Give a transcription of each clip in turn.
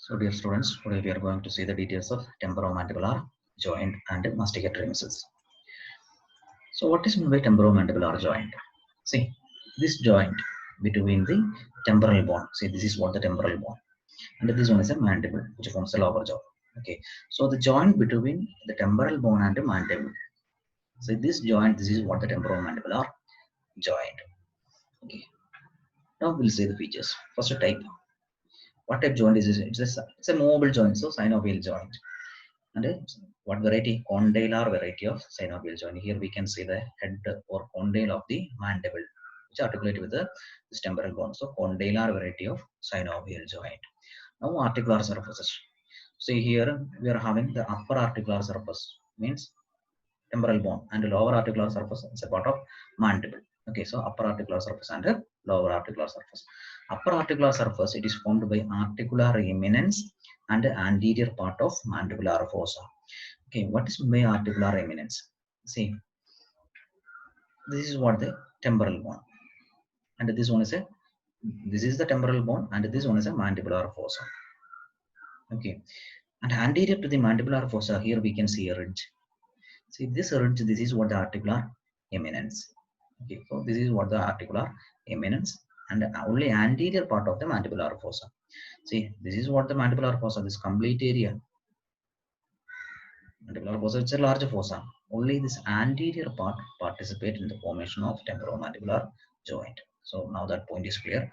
So dear students, today we are going to see the details of temporomandibular joint and masticatory muscles. So what is meant by temporomandibular joint? See, this joint between the temporal bone. See, this is what the temporal bone. And this one is a mandible, which forms the lower jaw. Okay, so the joint between the temporal bone and the mandible. So this joint, this is what the temporomandibular joint. Okay, now we'll see the features. First type. What type joint is this? It's a mobile joint, so synovial joint. And what variety? Condylar variety of synovial joint. Here we can see the head or condyle of the mandible, which articulate with this temporal bone. So condylar variety of synovial joint. Now articular surfaces. See here we are having the upper articular surface, means temporal bone, and lower articular surface is a part of mandible. Okay, so upper articular surface and lower articular surface. Upper articular surface, it is formed by articular eminence and anterior part of mandibular fossa. Okay, what is by articular eminence? See, this is what the temporal bone, and this is the temporal bone, and this one is a mandibular fossa. Okay, and anterior to the mandibular fossa, here we can see a ridge. See this ridge, this is what the articular eminence. Okay, so this is what the articular eminence and only anterior part of the mandibular fossa. See, this is what the mandibular fossa, this complete area. Mandibular fossa, it's a large fossa. Only this anterior part participate in the formation of temporomandibular joint. So now that point is clear.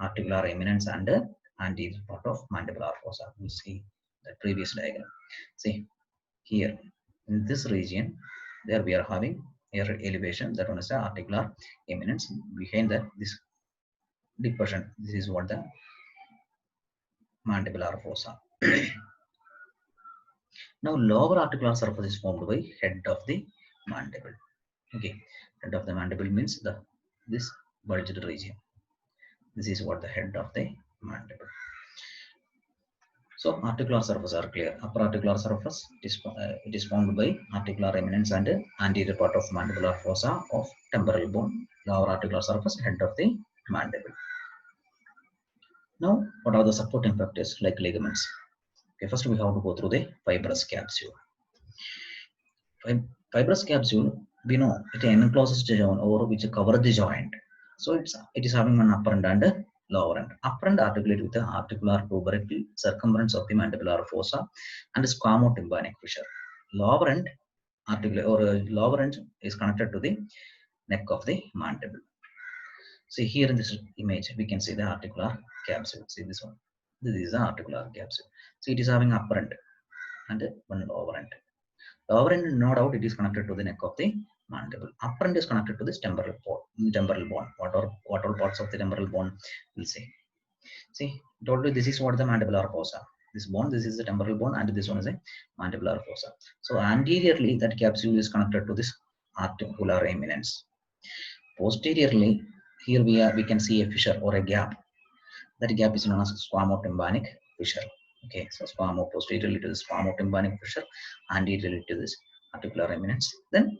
Articular eminence and anterior part of mandibular fossa. We'll see the previous diagram. See here in this region, there we are having air elevation, that one is the articular eminence. Behind that, this depression, this is what the mandibular fossa. Now lower articular surface is formed by head of the mandible. Okay, head of the mandible means the this bulged region. This is what the head of the mandible. So articular surface are clear. Upper articular surface, it is formed by articular eminence and anterior part of mandibular fossa of temporal bone. Lower articular surface, head of the mandible. Now, what are the supporting factors like ligaments? Okay, first we have to go through the fibrous capsule. Fibrous capsule, we know it encloses the joint or which cover the joint. So it is having an upper end and a lower end. Upper end articulate with the articular tubercle circumference of the mandibular fossa and squamotympanic fissure. Lower end articulate or lower end is connected to the neck of the mandible. See here in this image, we can see the articular capsule. See this one. This is the articular capsule. So it is having upper end and one lower end. Lower end, no doubt, it is connected to the neck of the mandible. Upper end is connected to this temporal bone. What all parts of the temporal bone we'll see. See, told you this is what the mandibular fossa. This bone, this is the temporal bone, and this one is a mandibular fossa. So anteriorly, that capsule is connected to this articular eminence. Posteriorly, here we can see a fissure or a gap. That gap is known as squamotympanic fissure. Okay, so posteriorly to the squamotympanic fissure, anteriorly to this articular eminence. Then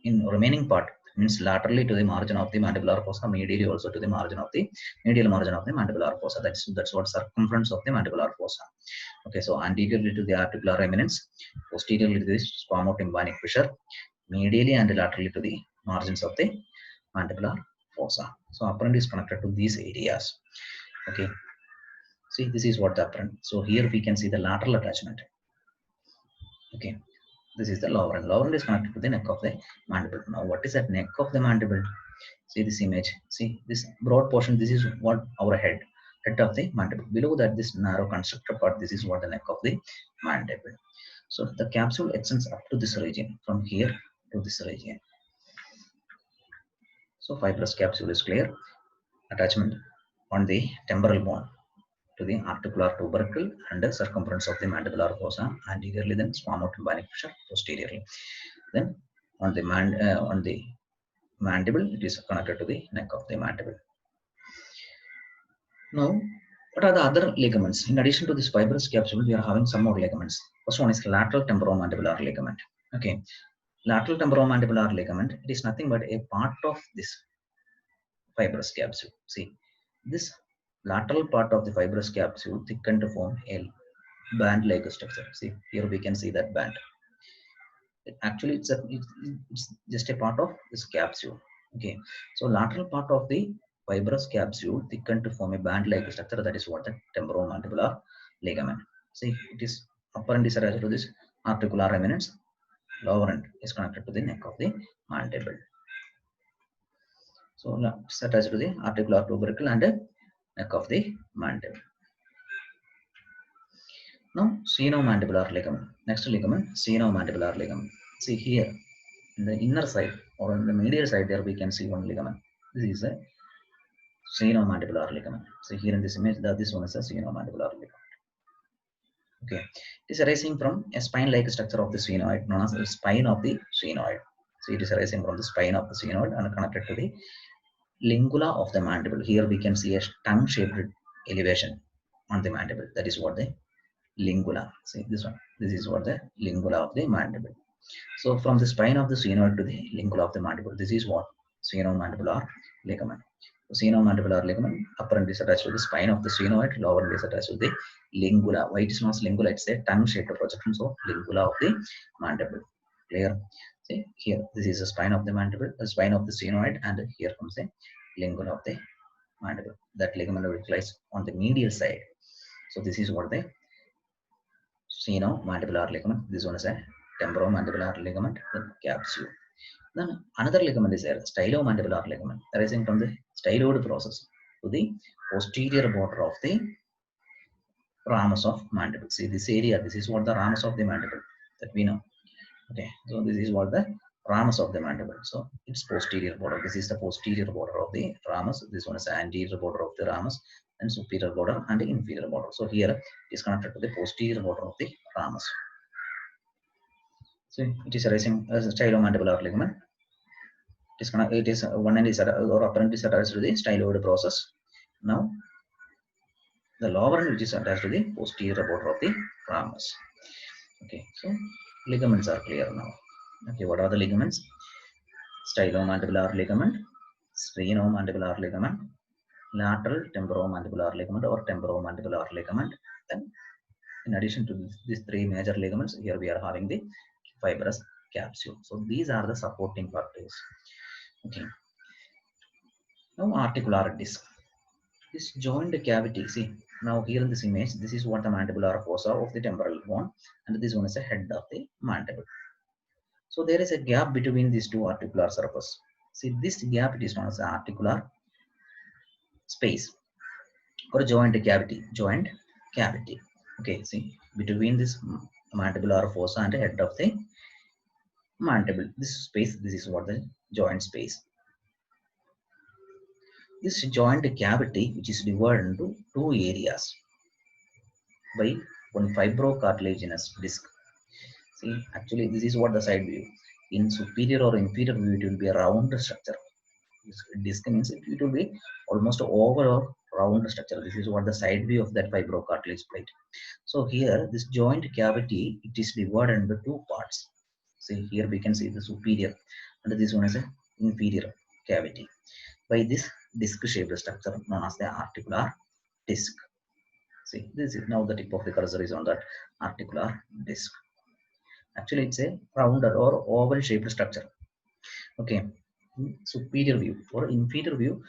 in remaining part means laterally to the margin of the mandibular fossa, medially also to the margin of the medial margin of the mandibular fossa. That's what circumference of the mandibular fossa. Okay, so anteriorly to the articular eminence, posteriorly to this squamotympanic fissure, medially and laterally to the margins of the mandibular fossa. So upper end is connected to these areas. Okay, see this is what the upper end. So here we can see the lateral attachment. Okay, this is the lower end. Lower end is connected to the neck of the mandible. Now what is that neck of the mandible? See this image. See this broad portion. This is what our head of the mandible. Below that, this narrow constrictor part, this is what the neck of the mandible. So the capsule extends up to this region, from here to this region. So fibrous capsule is clear. Attachment on the temporal bone to the articular tubercle and the circumference of the mandibular fossa anteriorly, then squamotympanic fissure posteriorly. Then on the mandible, it is connected to the neck of the mandible. Now, what are the other ligaments? In addition to this fibrous capsule, we are having some more ligaments. First one is lateral temporomandibular ligament. Okay, lateral temporomandibular ligament, it is nothing but a part of this fibrous capsule. See, this lateral part of the fibrous capsule thickened to form a band-like structure. See, here we can see that band. Actually, it's just a part of this capsule. Okay, so lateral part of the fibrous capsule thickened to form a band-like structure. That is what the temporomandibular ligament. See, it is upper end is attached to this articular eminence. Lower end is connected to the neck of the mandible. So it's attached to the articular tubercle and neck of the mandible. Now, sphenomandibular ligament. Next ligament, sphenomandibular ligament. See here, in the inner side or in the medial side, there we can see one ligament. This is a sphenomandibular ligament. So here in this image, this one is a sphenomandibular ligament. Okay, it is arising from a spine-like structure of the sphenoid, known as the spine of the sphenoid. So it is arising from the spine of the sphenoid and connected to the lingula of the mandible. Here we can see a tongue-shaped elevation on the mandible. That is what the lingula. See this one. This is what the lingula of the mandible. So from the spine of the sphenoid to the lingula of the mandible, this is what sphenomandibular ligament. Sphenomandibular ligament, upper end is attached to the spine of the sphenoid, lower end is attached to the lingula. Why it is not lingula? It's a tongue-shaped projection, so lingula of the mandible. Clear? See here, this is the spine of the mandible, the spine of the sphenoid, and here comes the lingula of the mandible. That ligament lies on the medial side. So this is what the sphenomandibular ligament. This one is a temporomandibular ligament, the capsule. Then another ligament is there, stylomandibular ligament, arising from the styloid process to the posterior border of the ramus of mandible. See this area, this is what the ramus of the mandible that we know. Okay, so this is what the ramus of the mandible. So it's posterior border. This is the posterior border of the ramus. This one is the anterior border of the ramus, and superior border and the inferior border. So here it is connected to the posterior border of the ramus. So it is arising as a stylomandibular ligament. It is one end is or upper end is attached to the styloid process. Now the lower end which is attached to the posterior border of the ramus. Okay, so ligaments are clear now. Okay, what are the ligaments? Stylomandibular ligament, sphenomandibular ligament, lateral temporomandibular ligament or temporomandibular ligament. Then in addition to these three major ligaments, here we are having the fibrous capsule. So these are the supporting parties. Okay. Now articular disc. This joint cavity, see now here in this image, this is what the mandibular fossa of the temporal bone, and this one is the head of the mandible. So there is a gap between these two articular surface. See this gap, it is known as the articular space or joint cavity. Joint cavity. Okay, see between this mandibular fossa and the head of the mandible, this space, this is what the joint space. This joint cavity, which is divided into two areas by one fibrocartilaginous disc. See, actually, this is what the side view. In superior or inferior view, it will be a round structure. This disc means it will be almost oval or round structure. This is what the side view of that fibrocartilage plate. So here, this joint cavity, it is divided into two parts. See, here we can see the superior, and this one is an inferior cavity. By this disc-shaped structure known as the articular disc. See, this is now the tip of the cursor is on that articular disc. Actually, it's a rounded or oval-shaped structure. Okay, superior view or inferior view,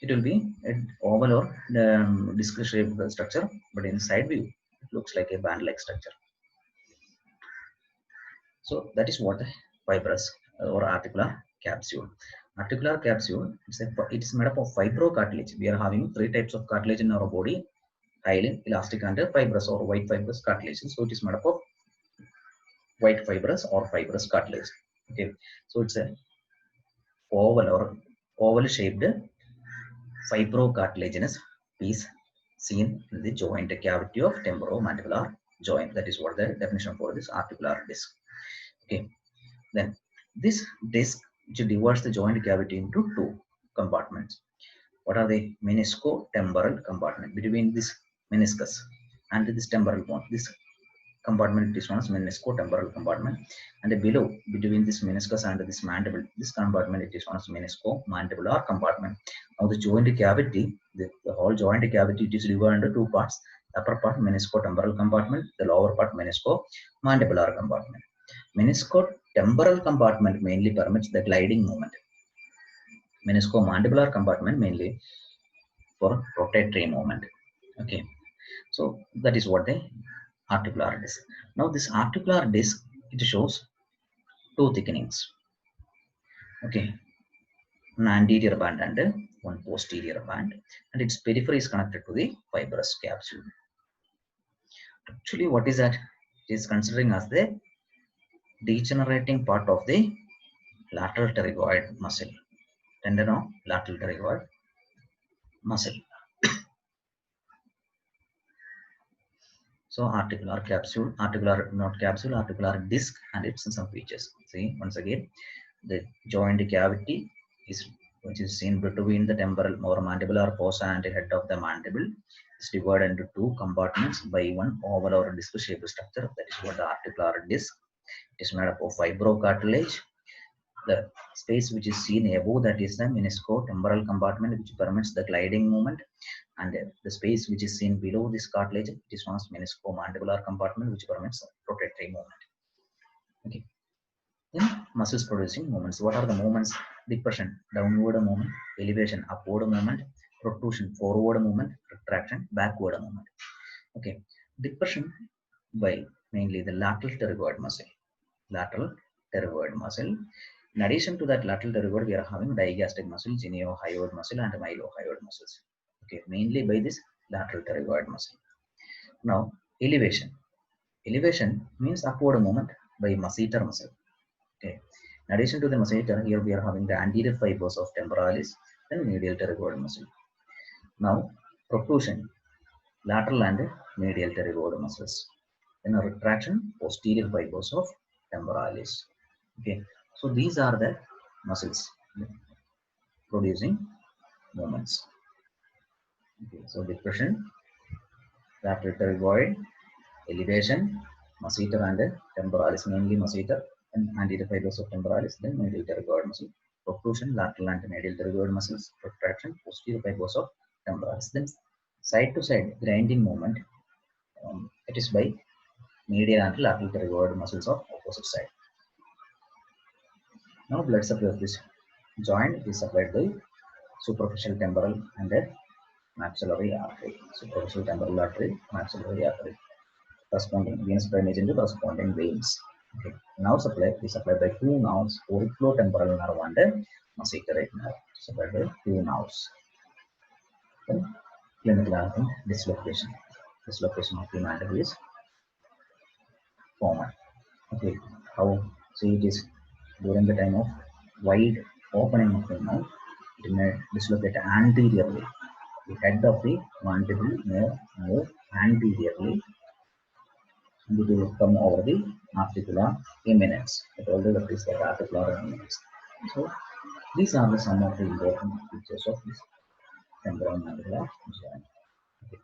it will be an oval or disc-shaped structure, but in side view, it looks like a band-like structure. So that is what the fibrous or articular capsule. Articular capsule, it's made up of fibrocartilage. We are having three types of cartilage in our body: hyaline, elastic, and fibrous or white fibrous cartilage. So it is made up of white fibrous or fibrous cartilage. Okay, so it's a oval or oval shaped fibrocartilaginous piece seen in the joint cavity of temporomandibular joint. That is what the definition for this articular disc. Okay, then this disc which divides the joint cavity into two compartments. What are the menisco-temporal compartment? Between this meniscus and this temporal bone, this compartment is known as menisco-temporal compartment, and below between this meniscus and this mandible, this compartment it is known as menisco-mandibular compartment. Now the joint cavity The whole joint cavity is divided into two parts. The upper part meniscotemporal compartment, the lower part meniscomandibular compartment. Meniscotemporal compartment mainly permits the gliding movement. Meniscomandibular compartment mainly for rotatory movement. Okay, so that is what the articular disc. Now this articular disc, it shows two thickenings. Okay, an anterior band and one posterior band, and its periphery is connected to the fibrous capsule. Actually, what is that? It is considering as the degenerating part of the lateral pterygoid muscle, tendon of lateral pterygoid muscle. So articular capsule, articular not capsule, articular disc, and its some features. See, once again, the joint cavity is which is seen between the temporal or mandibular fossa and the head of the mandible is divided into two compartments by one oval or disc-shaped structure. That is what the articular disc. It is made up of fibrocartilage. The space which is seen above, that is the meniscotemporal compartment, which permits the gliding movement, and the space which is seen below this cartilage, it is known as meniscomandibular compartment, which permits rotatory movement. Okay. Then muscles producing movements. What are the movements? Depression, downward movement; elevation, upward movement; protrusion, forward movement; retraction, backward movement. Okay. Depression by mainly the lateral pterygoid muscle. Lateral pterygoid muscle. In addition to that lateral pterygoid, we are having digastric muscle, geniohyoid muscle, and mylohyoid muscles. Okay, mainly by this lateral pterygoid muscle. Now, elevation. Elevation means upward movement by masseter muscle. Okay. In addition to the masseter, here we are having the anterior fibers of temporalis, then medial pterygoid muscle. Now, protrusion, lateral and medial pterygoid muscles. Then a retraction, posterior fibers of temporalis. Okay. So these are the muscles producing movements. Okay. So depression, lateral pterygoid, elevation, masseter and temporalis, mainly masseter and anterior fibers of temporalis, then medial pterygoid muscle. Protrusion, lateral and medial pterygoid muscles. Retraction, posterior fibers of temporalis. Then side to side grinding movement, it is by medial and lateral pterygoid muscles of opposite side. Now blood supply of this joint is supplied by superficial temporal and maxillary artery. Superficial temporal artery, maxillary artery, corresponding venous drainage into corresponding veins. Okay. Now supply is supplied by two nerves, auriculotemporal nerve and masseter nerve. Supplied by two nerves. Then clinical anatomy, dislocation. Dislocation of the mandible is common. Okay, how? See, it is during the time of wide opening of the mouth, it may dislocate anteriorly. The head of the mandible may move anteriorly, and it will come over the articular eminence. It already is the articular eminence. So these are the some of the important features of this temporal mandibular joint. Okay.